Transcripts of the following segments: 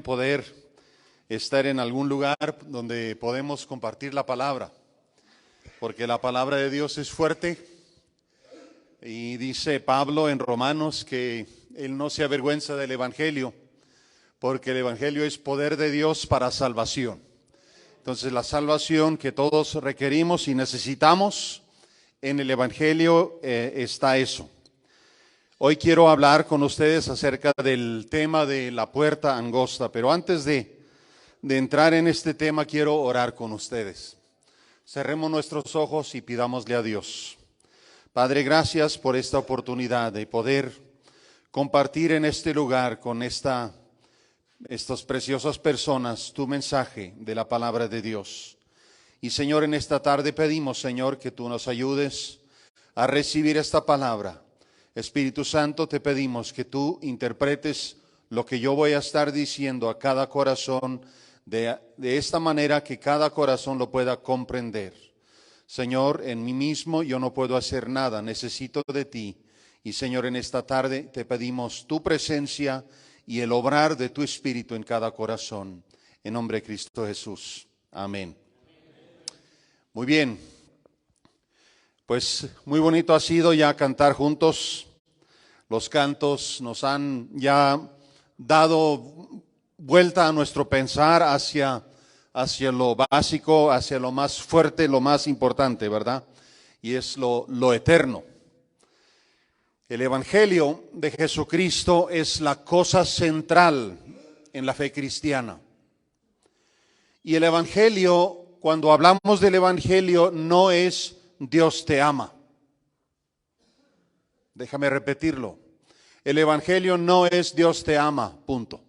poder estar en algún lugar donde podemos compartir la palabra, porque la palabra de Dios es fuerte y dice Pablo en Romanos que él no se avergüenza del evangelio, porque el evangelio es poder de Dios para salvación. Entonces la salvación que todos requerimos y necesitamos, en el evangelio está eso. Hoy quiero hablar con ustedes acerca del tema de la puerta angosta, pero antes de entrar en este tema quiero orar con ustedes. Cerremos nuestros ojos y pidámosle a Dios. Padre, gracias por esta oportunidad de poder compartir en este lugar con estas preciosas personas tu mensaje de la palabra de Dios. Y Señor, en esta tarde pedimos, Señor, que tú nos ayudes a recibir esta palabra. Espíritu Santo, te pedimos que tú interpretes lo que yo voy a estar diciendo a cada corazón de esta manera que cada corazón lo pueda comprender. Señor, en mí mismo yo no puedo hacer nada, necesito de ti. Y Señor, en esta tarde te pedimos tu presencia y el obrar de tu Espíritu en cada corazón. En nombre de Cristo Jesús. Amén. Muy bien. Pues muy bonito ha sido ya cantar juntos. Los cantos nos han ya dado vuelta a nuestro pensar hacia lo básico, hacia lo más fuerte, lo más importante, ¿verdad? Y es lo eterno. El Evangelio de Jesucristo es la cosa central en la fe cristiana. Y el Evangelio, cuando hablamos del Evangelio, no es Dios te ama. Déjame repetirlo. El Evangelio no es Dios te ama, punto.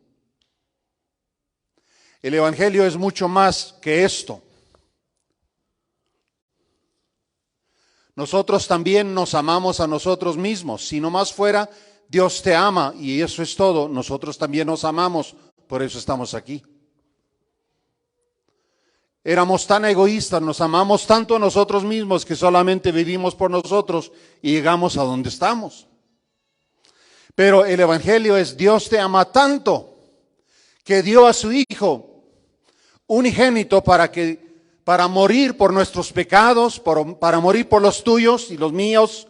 El Evangelio es mucho más que esto. Nosotros también nos amamos a nosotros mismos. Si no más fuera, Dios te ama y eso es todo. Nosotros también nos amamos, por eso estamos aquí. Éramos tan egoístas, nos amamos tanto a nosotros mismos que solamente vivimos por nosotros y llegamos a donde estamos. Pero el Evangelio es Dios te ama tanto que dio a su Hijo unigénito para morir por nuestros pecados, para morir por los tuyos y los míos,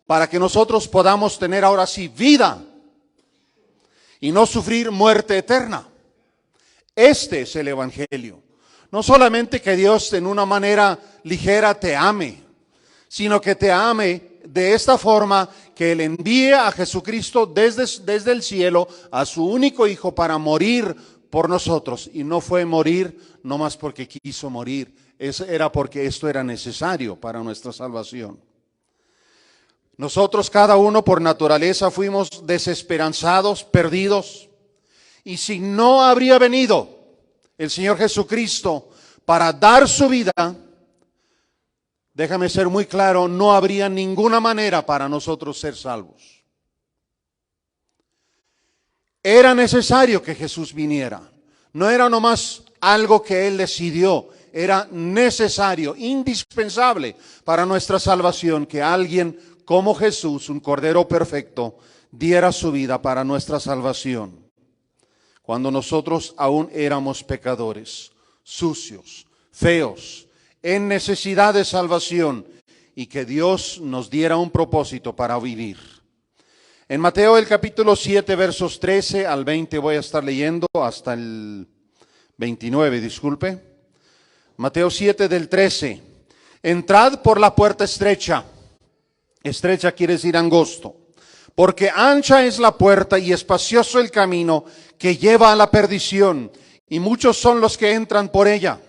para que nosotros podamos tener ahora sí vida y no sufrir muerte eterna. Este es el Evangelio. No solamente que Dios en una manera ligera te ame, sino que te ame de esta forma que Él envíe a Jesucristo desde el cielo a su único Hijo para morir por nosotros. Y no fue morir no más porque quiso morir, era porque esto era necesario para nuestra salvación. Nosotros cada uno por naturaleza fuimos desesperanzados, perdidos, y si no habría venido el Señor Jesucristo para dar su vida, déjame ser muy claro, no habría ninguna manera para nosotros ser salvos. Era necesario que Jesús viniera. No era nomás algo que Él decidió, era necesario, indispensable para nuestra salvación que alguien como Jesús, un Cordero perfecto, diera su vida para nuestra salvación. Cuando nosotros aún éramos pecadores, sucios, feos, en necesidad de salvación, y que Dios nos diera un propósito para vivir. En Mateo el capítulo 7, versos 13 al 20, voy a estar leyendo hasta el 29, disculpe. Mateo 7 del 13. Entrad por la puerta estrecha. Estrecha quiere decir angosto. Porque ancha es la puerta y espacioso el camino que lleva a la perdición, y muchos son los que entran por ella.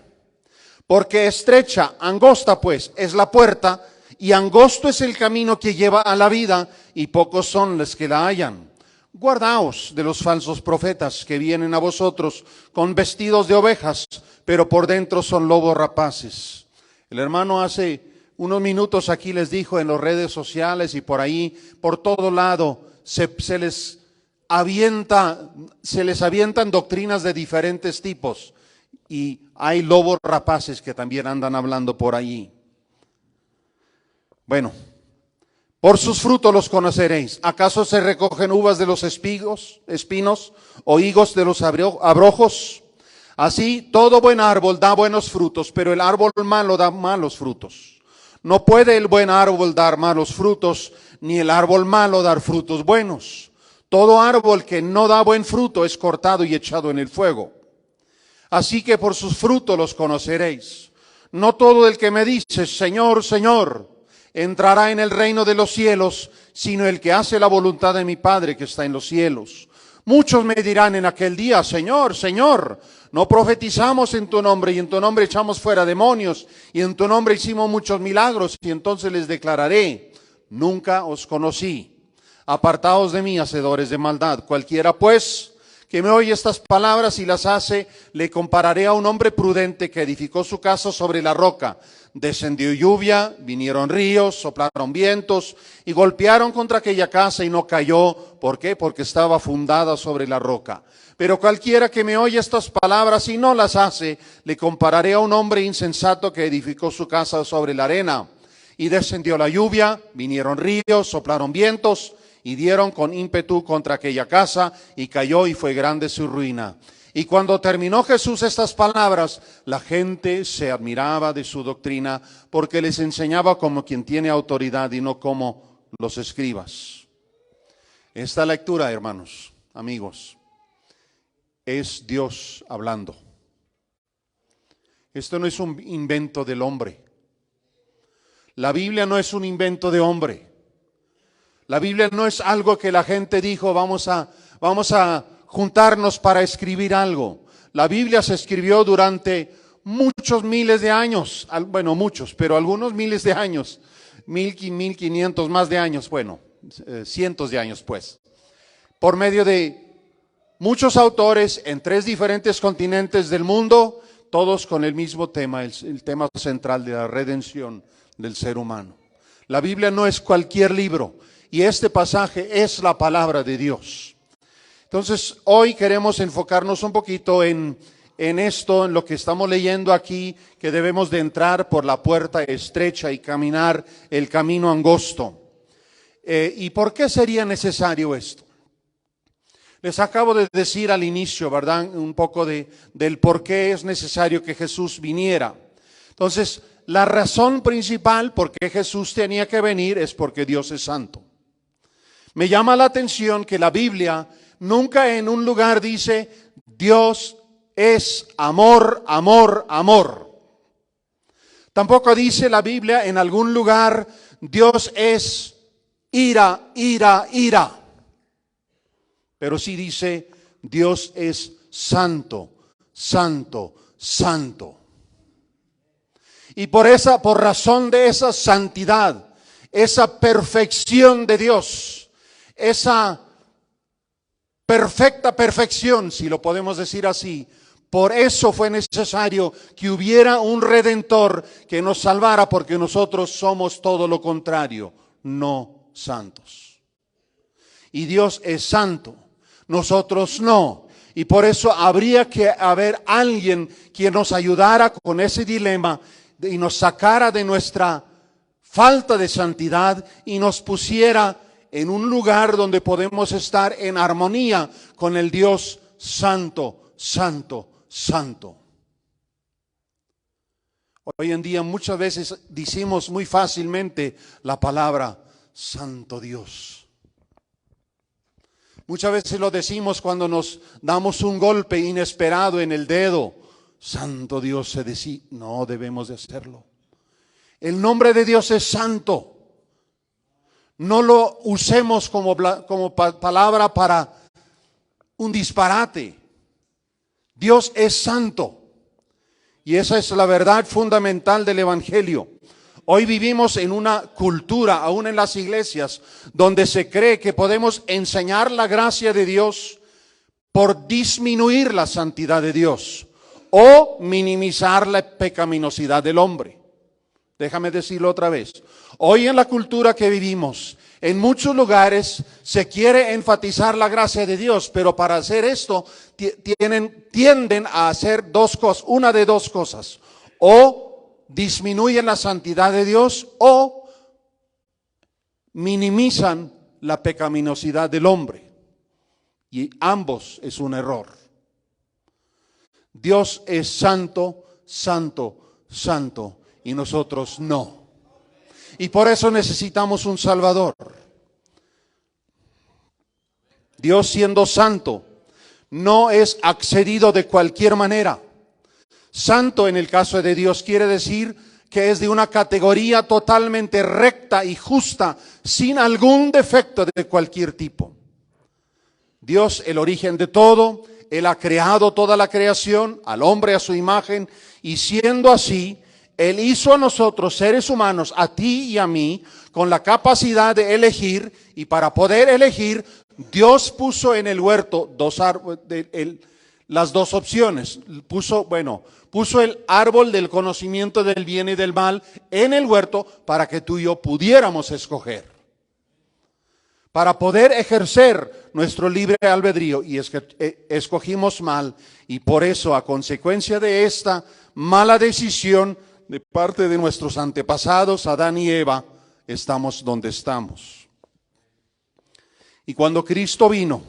Porque estrecha, angosta pues, es la puerta, y angosto es el camino que lleva a la vida, y pocos son los que la hallan. Guardaos de los falsos profetas que vienen a vosotros con vestidos de ovejas, pero por dentro son lobos rapaces. El hermano hace unos minutos aquí les dijo en las redes sociales y por ahí, por todo lado, se les avientan doctrinas de diferentes tipos. Y hay lobos rapaces que también andan hablando por allí. Bueno, Por sus frutos los conoceréis. ¿Acaso se recogen uvas de los espinos, o higos de los abrojos? Así, todo buen árbol da buenos frutos, pero el árbol malo da malos frutos. No puede el buen árbol dar malos frutos, ni el árbol malo dar frutos buenos. Todo árbol que no da buen fruto es cortado y echado en el fuego. Así que por sus frutos los conoceréis. No todo el que me dice, Señor, Señor, entrará en el reino de los cielos, sino el que hace la voluntad de mi Padre que está en los cielos. Muchos me dirán en aquel día, Señor, Señor, no profetizamos en tu nombre, y en tu nombre echamos fuera demonios, y en tu nombre hicimos muchos milagros, y entonces les declararé, nunca os conocí. Apartaos de mí, hacedores de maldad. Cualquiera pues que me oye estas palabras y las hace, le compararé a un hombre prudente que edificó su casa sobre la roca. Descendió lluvia, vinieron ríos, soplaron vientos y golpearon contra aquella casa y no cayó. ¿Por qué? Porque estaba fundada sobre la roca. Pero cualquiera que me oye estas palabras y no las hace, le compararé a un hombre insensato que edificó su casa sobre la arena. Y descendió la lluvia, vinieron ríos, soplaron vientos y dieron con ímpetu contra aquella casa, y cayó y fue grande su ruina. Y cuando terminó Jesús estas palabras, la gente se admiraba de su doctrina, porque les enseñaba como quien tiene autoridad y no como los escribas. Esta lectura, hermanos, amigos, es Dios hablando. Esto no es un invento del hombre. La Biblia no es un invento de hombre. La Biblia no es algo que la gente dijo, vamos a juntarnos para escribir algo. La Biblia se escribió durante muchos miles de años, bueno, muchos, pero algunos miles de años, 1500 más de años, bueno, cientos de años pues, por medio de muchos autores en 3 diferentes continentes del mundo, todos con el mismo tema, el tema central de la redención del ser humano. La Biblia no es cualquier libro, y este pasaje es la palabra de Dios. Entonces, hoy queremos enfocarnos un poquito en esto, en lo que estamos leyendo aquí, que debemos de entrar por la puerta estrecha y caminar el camino angosto. ¿Y por qué sería necesario esto? Les acabo de decir al inicio, ¿verdad? Un poco del por qué es necesario que Jesús viniera. Entonces, la razón principal por qué Jesús tenía que venir es porque Dios es santo. Me llama la atención que la Biblia nunca en un lugar dice Dios es amor, amor, amor. Tampoco dice la Biblia en algún lugar Dios es ira, ira, ira. Pero sí dice Dios es santo, santo, santo. Y por razón de esa santidad, esa perfección de Dios, esa perfecta perfección, si lo podemos decir así, por eso fue necesario que hubiera un Redentor que nos salvara, porque nosotros somos todo lo contrario, no santos. Y Dios es santo, nosotros no. Y por eso habría que haber alguien que nos ayudara con ese dilema y nos sacara de nuestra falta de santidad y nos pusiera en un lugar donde podemos estar en armonía con el Dios santo, santo, santo. Hoy en día muchas veces decimos muy fácilmente la palabra santo Dios. Muchas veces lo decimos cuando nos damos un golpe inesperado en el dedo. Santo Dios se dice, no debemos de hacerlo. El nombre de Dios es santo. No lo usemos como palabra para un disparate. Dios es santo. Y esa es la verdad fundamental del Evangelio. Hoy vivimos en una cultura, aún en las iglesias, donde se cree que podemos enseñar la gracia de Dios por disminuir la santidad de Dios o minimizar la pecaminosidad del hombre. Déjame decirlo otra vez. Hoy en la cultura que vivimos, en muchos lugares se quiere enfatizar la gracia de Dios, pero para hacer esto tienden a hacer dos cosas, una de dos cosas. O disminuyen la santidad de Dios o minimizan la pecaminosidad del hombre. Y ambos es un error. Dios es santo, santo, santo, y nosotros no. Y por eso necesitamos un Salvador. Dios, siendo santo, no es accedido de cualquier manera. Santo en el caso de Dios quiere decir que es de una categoría totalmente recta y justa, sin algún defecto de cualquier tipo. Dios, el origen de todo, Él ha creado toda la creación, al hombre a su imagen, y siendo así, Él hizo a nosotros, seres humanos, a ti y a mí, con la capacidad de elegir, y para poder elegir, Dios puso en el huerto las dos opciones. Puso el árbol del conocimiento del bien y del mal en el huerto para que tú y yo pudiéramos escoger. Para poder ejercer nuestro libre albedrío, y es que escogimos mal, y por eso, a consecuencia de esta mala decisión de parte de nuestros antepasados, Adán y Eva, estamos donde estamos. Y cuando Cristo vino,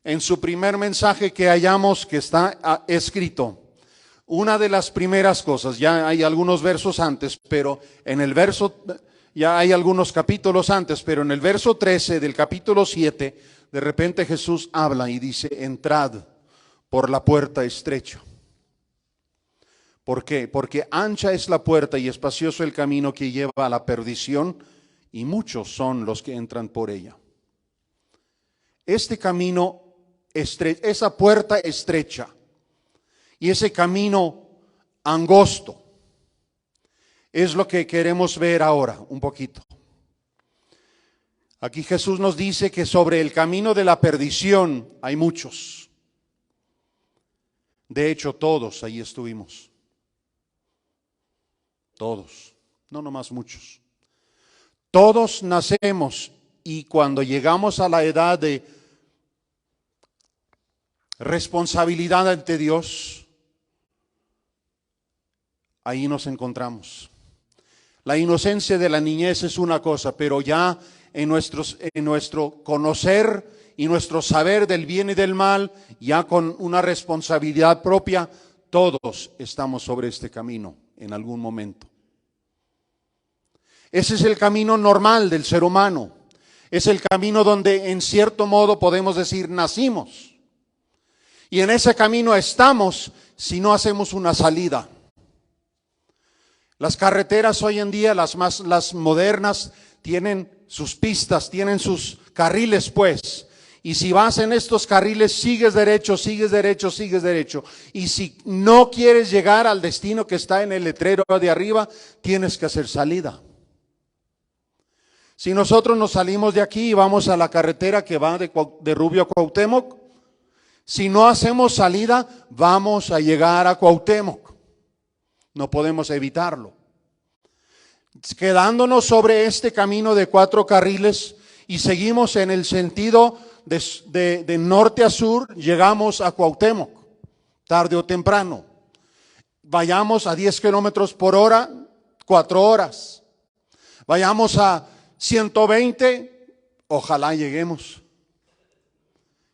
en su primer mensaje que hallamos que está escrito, una de las primeras cosas, ya hay algunos versos antes, pero en el verso, ya hay algunos capítulos antes, pero en el verso 13 del capítulo 7, de repente Jesús habla y dice: entrad por la puerta estrecha. ¿Por qué? Porque ancha es la puerta y espacioso el camino que lleva a la perdición, y muchos son los que entran por ella. Este camino estrecho, esa puerta estrecha y ese camino angosto es lo que queremos ver ahora un poquito. Aquí Jesús nos dice que sobre el camino de la perdición hay muchos. De hecho, todos ahí estuvimos. Todos, no nomás muchos. Todos nacemos, y cuando llegamos a la edad de responsabilidad ante Dios, ahí nos encontramos. La inocencia de la niñez es una cosa, pero ya en nuestro conocer y nuestro saber del bien y del mal, ya con una responsabilidad propia, todos estamos sobre este camino en algún momento. Ese es el camino normal del ser humano. Es el camino donde en cierto modo podemos decir nacimos. Y en ese camino estamos si no hacemos una salida. Las carreteras hoy en día, las modernas, tienen sus pistas, tienen sus carriles pues. Y si vas en estos carriles, sigues derecho, sigues derecho, sigues derecho. Y si no quieres llegar al destino que está en el letrero de arriba, tienes que hacer salida. Si nosotros nos salimos de aquí y vamos a la carretera que va de Rubio a Cuauhtémoc, si no hacemos salida, vamos a llegar a Cuauhtémoc. No podemos evitarlo. Quedándonos sobre este camino de 4 carriles y seguimos en el sentido de norte a sur, llegamos a Cuauhtémoc, tarde o temprano. Vayamos a 10 kilómetros por hora, 4 horas. Vayamos a 120, ojalá lleguemos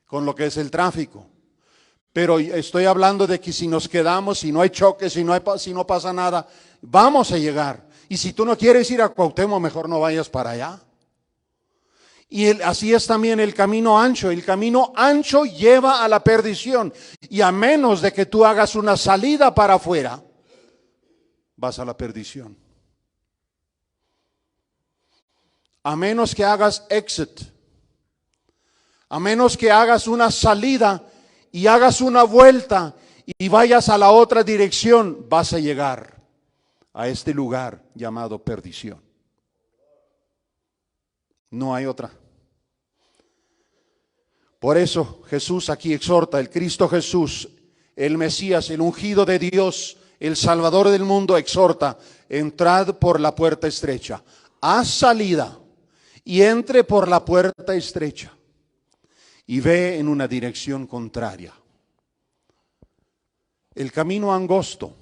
con lo que es el tráfico. Pero estoy hablando de que si nos quedamos, si no hay choques, si no pasa nada, vamos a llegar. Y si tú no quieres ir a Cuauhtémoc, mejor no vayas para allá. Y así es también el camino ancho. El camino ancho lleva a la perdición. Y a menos de que tú hagas una salida para afuera, vas a la perdición. A menos que hagas exit, a menos que hagas una salida y hagas una vuelta y vayas a la otra dirección, vas a llegar a este lugar llamado perdición. No hay otra. Por eso Jesús aquí exhorta, el Cristo Jesús, el Mesías, el ungido de Dios, el Salvador del mundo, exhorta: entrad por la puerta estrecha, haz salida y entre por la puerta estrecha y ve en una dirección contraria. El camino angosto,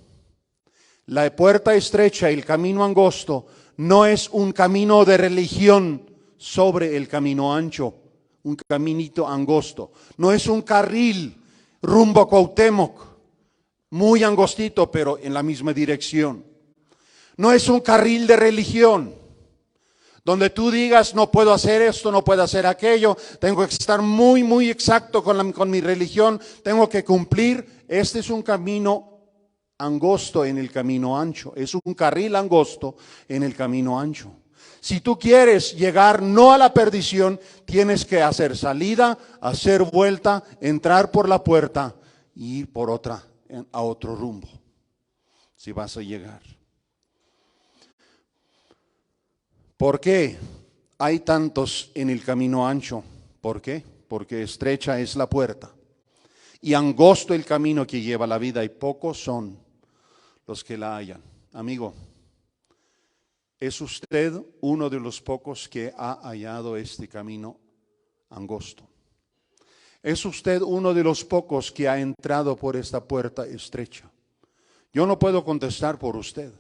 la puerta estrecha y el camino angosto No es un camino de religión sobre el camino ancho, un caminito angosto. No es un carril rumbo a Cuauhtémoc, muy angostito, pero en la misma dirección. No es un carril de religión, donde tú digas, no puedo hacer esto, no puedo hacer aquello, tengo que estar muy exacto con mi religión, tengo que cumplir. Este es un camino angosto en el camino ancho, es un carril angosto en el camino ancho. Si tú quieres llegar no a la perdición, tienes que hacer salida, hacer vuelta, entrar por la puerta y ir por otra, a otro rumbo, si vas a llegar. ¿Por qué hay tantos en el camino ancho? ¿Por qué? Porque estrecha es la puerta y angosto el camino que lleva a la vida, y pocos son los que la hallan. Amigo, ¿es usted uno de los pocos que ha hallado este camino angosto? ¿Es usted uno de los pocos que ha entrado por esta puerta estrecha? Yo no puedo contestar por usted,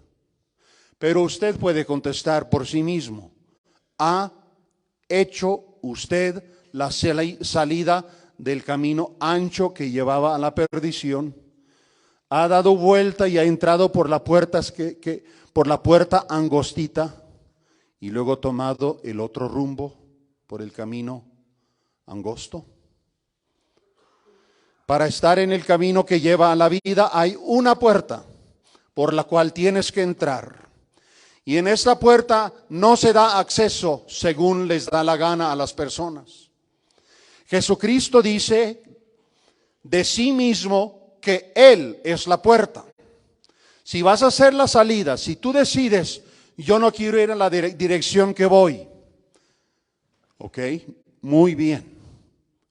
pero usted puede contestar por sí mismo. ¿Ha hecho usted la salida del camino ancho que llevaba a la perdición? ¿Ha dado vuelta y ha entrado por la puerta por la puerta angostita y luego tomado el otro rumbo por el camino angosto? Para estar en el camino que lleva a la vida hay una puerta por la cual tienes que entrar. Y en esta puerta no se da acceso según les da la gana a las personas. Jesucristo dice de sí mismo que Él es la puerta. Si vas a hacer la salida, si tú decides, yo no quiero ir en la dirección que voy, ok, muy bien,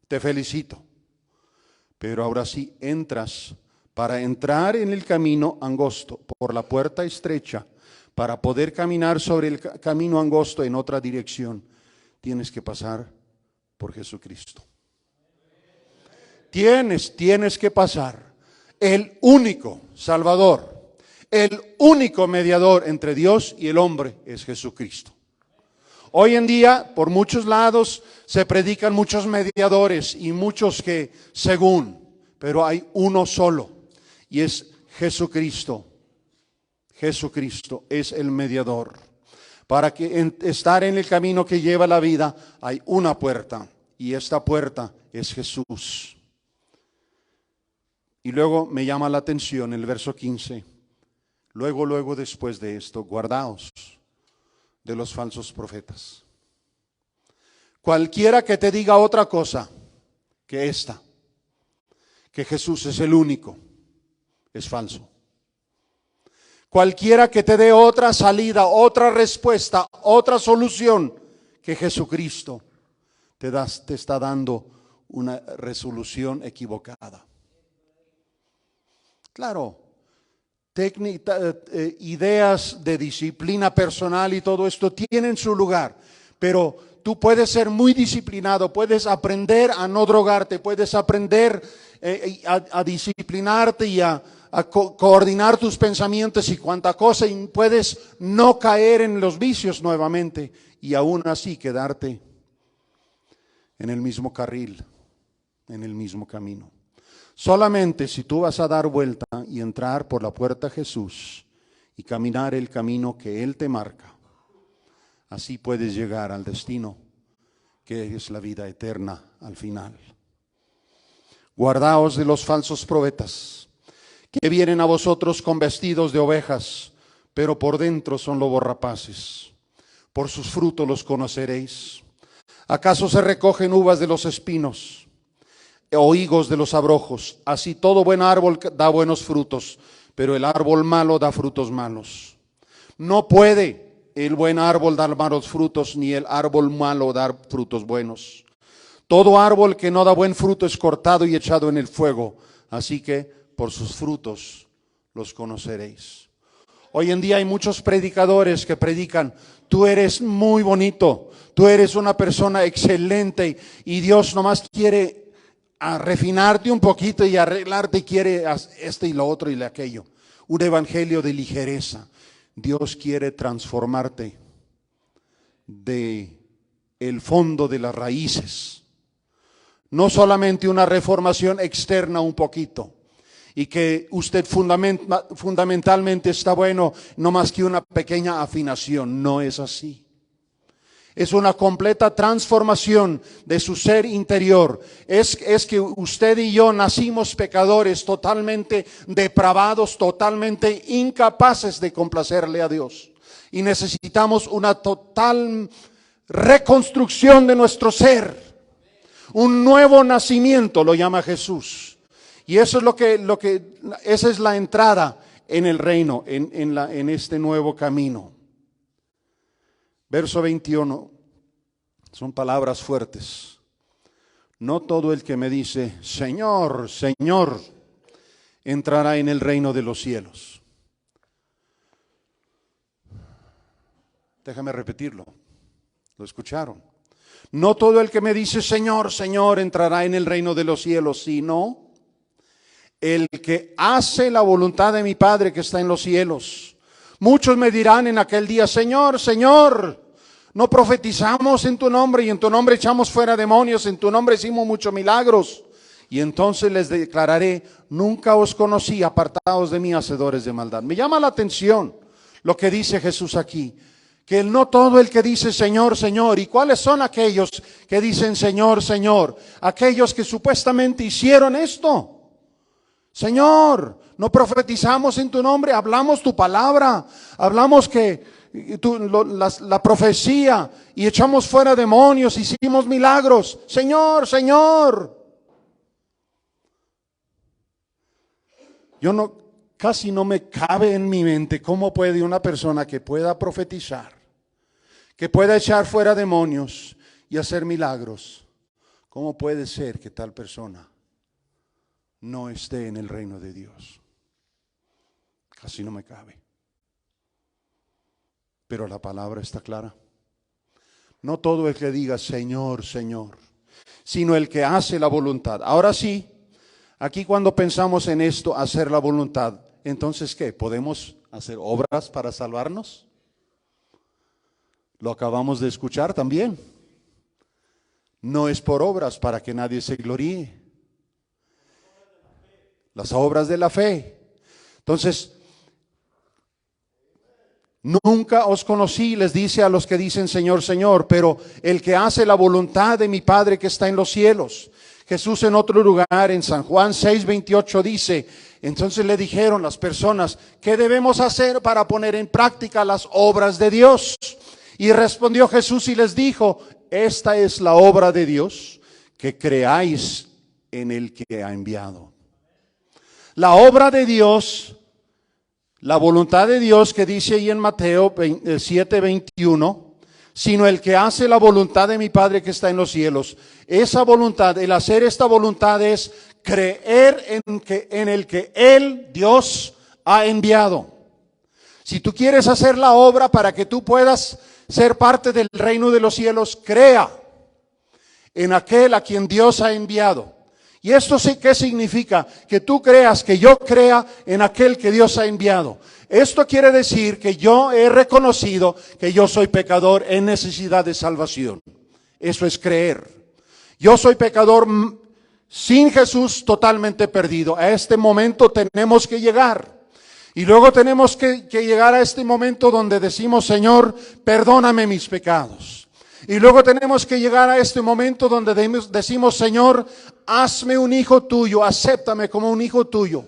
te felicito. Pero ahora sí entras, para entrar en el camino angosto, por la puerta estrecha, para poder caminar sobre el camino angosto en otra dirección, tienes que pasar por Jesucristo. Tienes que pasar. El único Salvador, el único mediador entre Dios y el hombre es Jesucristo. Hoy en día, por muchos lados, se predican muchos mediadores y muchos que según, pero hay uno solo y es Jesucristo. Jesucristo es el mediador. Para estar en el camino que lleva la vida hay una puerta y esta puerta es Jesús. Y luego me llama la atención el verso 15. Luego después de esto, guardaos de los falsos profetas. Cualquiera que te diga otra cosa que esta, que Jesús es el único, es falso. Cualquiera que te dé otra salida, otra respuesta, otra solución que Jesucristo, te está dando una resolución equivocada. Claro, ideas de disciplina personal y todo esto tienen su lugar, pero tú puedes ser muy disciplinado, puedes aprender a no drogarte, puedes aprender a disciplinarte y a coordinar tus pensamientos y cuánta cosa, y puedes no caer en los vicios nuevamente y aún así quedarte en el mismo carril, en el mismo camino. Solamente si tú vas a dar vuelta y entrar por la puerta Jesús y caminar el camino que Él te marca, así puedes llegar al destino que es la vida eterna al final. Guardaos de los falsos profetas, que vienen a vosotros con vestidos de ovejas, pero por dentro son lobos rapaces. Por sus frutos los conoceréis. ¿Acaso se recogen uvas de los espinos o higos de los abrojos? Así todo buen árbol da buenos frutos, pero el árbol malo da frutos malos. No puede el buen árbol dar malos frutos, ni el árbol malo dar frutos buenos. Todo árbol que no da buen fruto es cortado y echado en el fuego. Así que por sus frutos los conoceréis. Hoy en día hay muchos predicadores que predican: tú eres muy bonito, tú eres una persona excelente y Dios nomás quiere refinarte un poquito y arreglarte, quiere esto y lo otro y aquello. Un evangelio de ligereza. Dios quiere transformarte de el fondo de las raíces. No solamente una reformación externa un poquito, y que usted fundamentalmente está bueno, no más que una pequeña afinación. No es así. Es una completa transformación de su ser interior. Es que usted y yo nacimos pecadores, totalmente depravados, totalmente incapaces de complacerle a Dios. Y necesitamos una total reconstrucción de nuestro ser. Un nuevo nacimiento lo llama Jesús. Y eso es esa es la entrada en el reino, en este nuevo camino. Verso 21, son palabras fuertes. No todo el que me dice, Señor, Señor, entrará en el reino de los cielos. Déjame repetirlo. ¿Lo escucharon? No todo el que me dice, Señor, Señor, entrará en el reino de los cielos, sino el que hace la voluntad de mi Padre que está en los cielos. Muchos me dirán en aquel día, Señor, Señor, no profetizamos en tu nombre, y en tu nombre echamos fuera demonios, en tu nombre hicimos muchos milagros. Y entonces les declararé, nunca os conocí, apartados de mí, hacedores de maldad. Me llama la atención lo que dice Jesús aquí, que no todo el que dice Señor, Señor. ¿Y cuáles son aquellos que dicen Señor, Señor? Aquellos que supuestamente hicieron esto. Señor, no profetizamos en tu nombre, hablamos tu palabra, hablamos la profecía y echamos fuera demonios, hicimos milagros. Señor, Señor. Casi no me cabe en mi mente cómo puede una persona que pueda profetizar, que pueda echar fuera demonios y hacer milagros, cómo puede ser que tal persona no esté en el reino de Dios. Casi no me cabe. Pero la palabra está clara. No todo el que diga Señor, Señor, sino el que hace la voluntad. Ahora sí, aquí cuando pensamos en esto, hacer la voluntad, entonces ¿qué? ¿Podemos hacer obras para salvarnos? Lo acabamos de escuchar también. No es por obras para que nadie se gloríe. Las obras de la fe. Entonces, nunca os conocí, les dice a los que dicen Señor, Señor, pero el que hace la voluntad de mi Padre que está en los cielos. Jesús en otro lugar, en San Juan 6:28 dice, entonces le dijeron las personas, ¿qué debemos hacer para poner en práctica las obras de Dios? Y respondió Jesús y les dijo, esta es la obra de Dios, que creáis en el que ha enviado. La obra de Dios, la voluntad de Dios que dice ahí en Mateo 7:21, sino el que hace la voluntad de mi Padre que está en los cielos. Esa voluntad, el hacer esta voluntad es creer en el que Él, Dios, ha enviado. Si tú quieres hacer la obra para que tú puedas ser parte del reino de los cielos, crea en aquel a quien Dios ha enviado. Y esto sí, ¿qué significa? Que tú creas, que yo crea en aquel que Dios ha enviado. Esto quiere decir que yo he reconocido que yo soy pecador en necesidad de salvación. Eso es creer. Yo soy pecador sin Jesús, totalmente perdido. A este momento tenemos que llegar. Y luego tenemos que llegar a este momento donde decimos, Señor, perdóname mis pecados. Y luego tenemos que llegar a este momento donde decimos, Señor, hazme un hijo tuyo, acéptame como un hijo tuyo.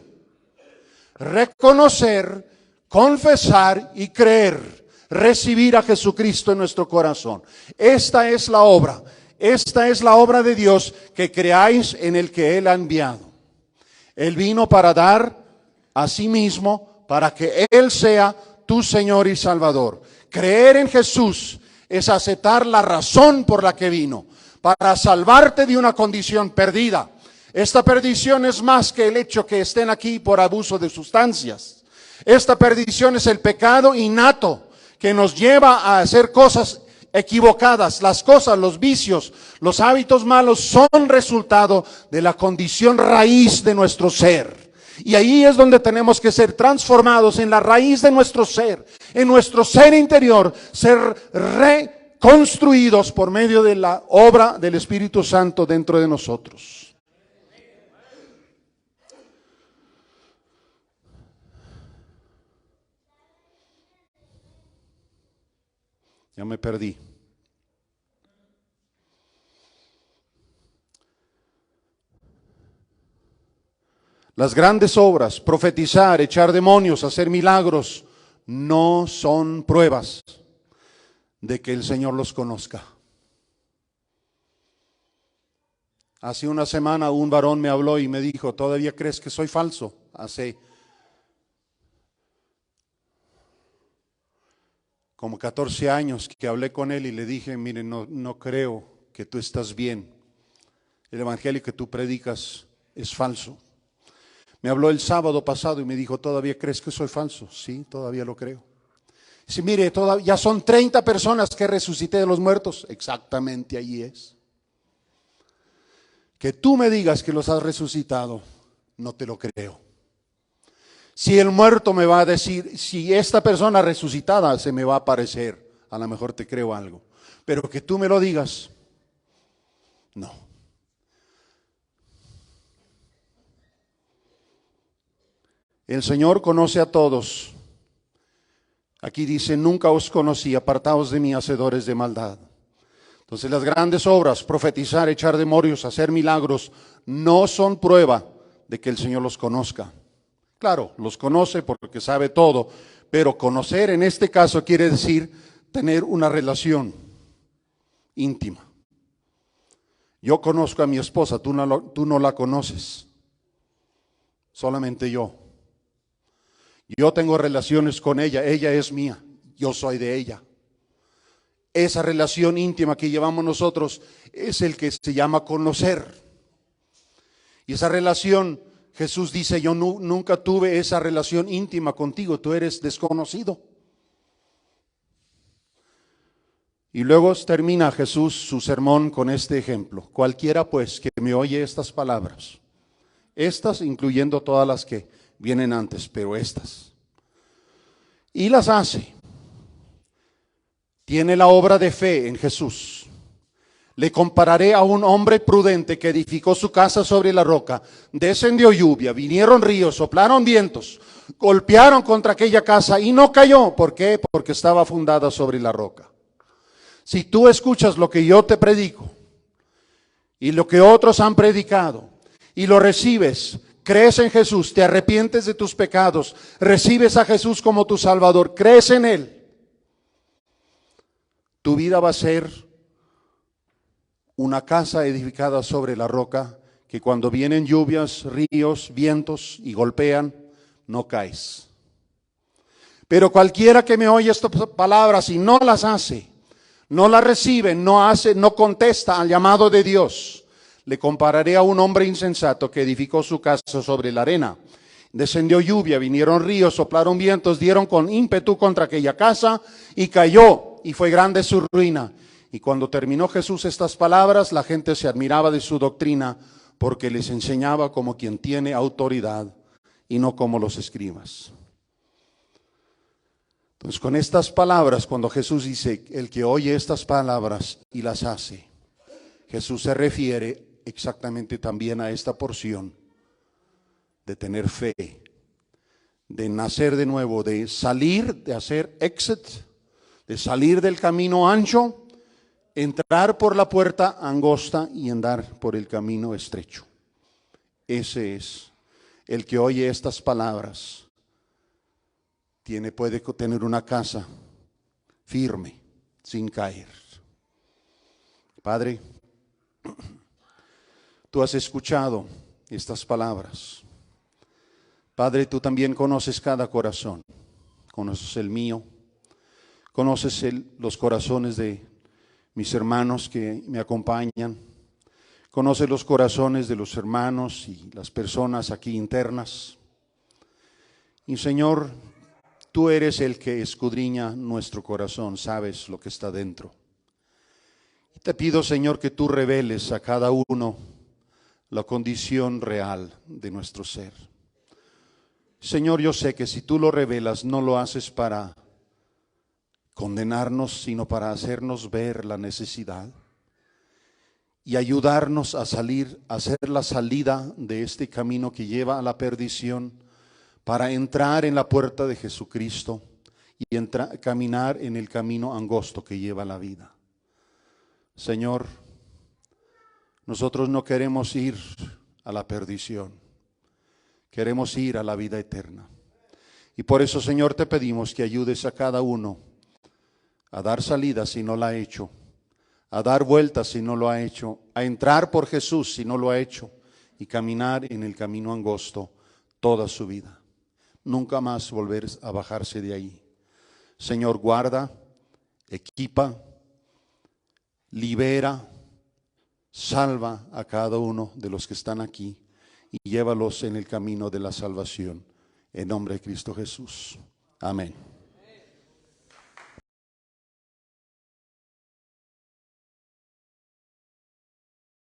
Reconocer, confesar y creer, recibir a Jesucristo en nuestro corazón. Esta es la obra de Dios, que creáis en el que Él ha enviado. Él vino para dar a sí mismo, para que Él sea tu Señor y Salvador. Creer en Jesús es aceptar la razón por la que vino, para salvarte de una condición perdida. Esta perdición es más que el hecho que estén aquí por abuso de sustancias. Esta perdición es el pecado innato que nos lleva a hacer cosas equivocadas. Las cosas, los vicios, los hábitos malos son resultado de la condición raíz de nuestro ser. Y ahí es donde tenemos que ser transformados en la raíz de nuestro ser, en nuestro ser interior, ser reconstruidos por medio de la obra del Espíritu Santo dentro de nosotros. Ya me perdí. Las grandes obras, profetizar, echar demonios, hacer milagros, no son pruebas de que el Señor los conozca. Hace una semana un varón me habló y me dijo, ¿todavía crees que soy falso? Hace como 14 años que hablé con él y le dije, mire, no creo que tú estás bien. El evangelio que tú predicas es falso. Me habló el sábado pasado y me dijo, ¿todavía crees que soy falso? Sí, todavía lo creo. Dice, mire, ya son 30 personas que resucité de los muertos. Exactamente, ahí es. Que tú me digas que los has resucitado, no te lo creo. Si el muerto me va a decir, si esta persona resucitada se me va a aparecer, a lo mejor te creo algo. Pero que tú me lo digas, no. El Señor conoce a todos. Aquí dice, nunca os conocí, apartaos de mí, hacedores de maldad. Entonces las grandes obras, profetizar, echar demonios, hacer milagros, no son prueba de que el Señor los conozca. Claro, los conoce porque sabe todo, pero conocer en este caso quiere decir tener una relación íntima. Yo conozco a mi esposa, tú no la conoces, solamente yo. Yo tengo relaciones con ella es mía, yo soy de ella. Esa relación íntima que llevamos nosotros es el que se llama conocer. Y esa relación, Jesús dice, yo nunca tuve esa relación íntima contigo, tú eres desconocido. Y luego termina Jesús su sermón con este ejemplo. Cualquiera pues que me oye estas palabras, estas incluyendo todas las que vienen antes, pero estas, y las hace, tiene la obra de fe en Jesús. Le compararé a un hombre prudente que edificó su casa sobre la roca. Descendió lluvia, vinieron ríos, soplaron vientos, golpearon contra aquella casa y no cayó. ¿Por qué? Porque estaba fundada sobre la roca. Si tú escuchas lo que yo te predico y lo que otros han predicado y lo recibes, crees en Jesús, te arrepientes de tus pecados, recibes a Jesús como tu Salvador, crees en Él, tu vida va a ser una casa edificada sobre la roca, que cuando vienen lluvias, ríos, vientos y golpean, no caes. Pero cualquiera que me oye estas palabras y no las hace, no las recibe, no contesta al llamado de Dios, le compararé a un hombre insensato que edificó su casa sobre la arena. Descendió lluvia, vinieron ríos, soplaron vientos, dieron con ímpetu contra aquella casa y cayó, y fue grande su ruina. Y cuando terminó Jesús estas palabras, la gente se admiraba de su doctrina, porque les enseñaba como quien tiene autoridad y no como los escribas. Entonces, con estas palabras, cuando Jesús dice, el que oye estas palabras y las hace, Jesús se refiere exactamente también a esta porción de tener fe, de nacer de nuevo, de salir, de hacer exit, de salir del camino ancho, entrar por la puerta angosta y andar por el camino estrecho. Ese es el que oye estas palabras. Puede tener una casa firme, sin caer. Padre, tú has escuchado estas palabras. Padre, tú también conoces cada corazón. Conoces el mío. Conoces los corazones de mis hermanos que me acompañan. Conoces los corazones de los hermanos y las personas aquí internas. Y Señor, tú eres el que escudriña nuestro corazón, sabes lo que está dentro. Y te pido, Señor, que tú reveles a cada uno la condición real de nuestro ser. Señor, yo sé que si tú lo revelas, no lo haces para condenarnos, sino para hacernos ver la necesidad y ayudarnos a salir, a hacer la salida de este camino que lleva a la perdición, para entrar en la puerta de Jesucristo y caminar en el camino angosto que lleva a la vida. Señor, nosotros no queremos ir a la perdición, queremos ir a la vida eterna. Y por eso, Señor, te pedimos que ayudes a cada uno a dar salida si no la ha hecho, a dar vueltas si no lo ha hecho, a entrar por Jesús si no lo ha hecho, y caminar en el camino angosto toda su vida. Nunca más volver a bajarse de ahí. Señor, guarda, equipa, libera, salva a cada uno de los que están aquí y llévalos en el camino de la salvación. En nombre de Cristo Jesús. Amén.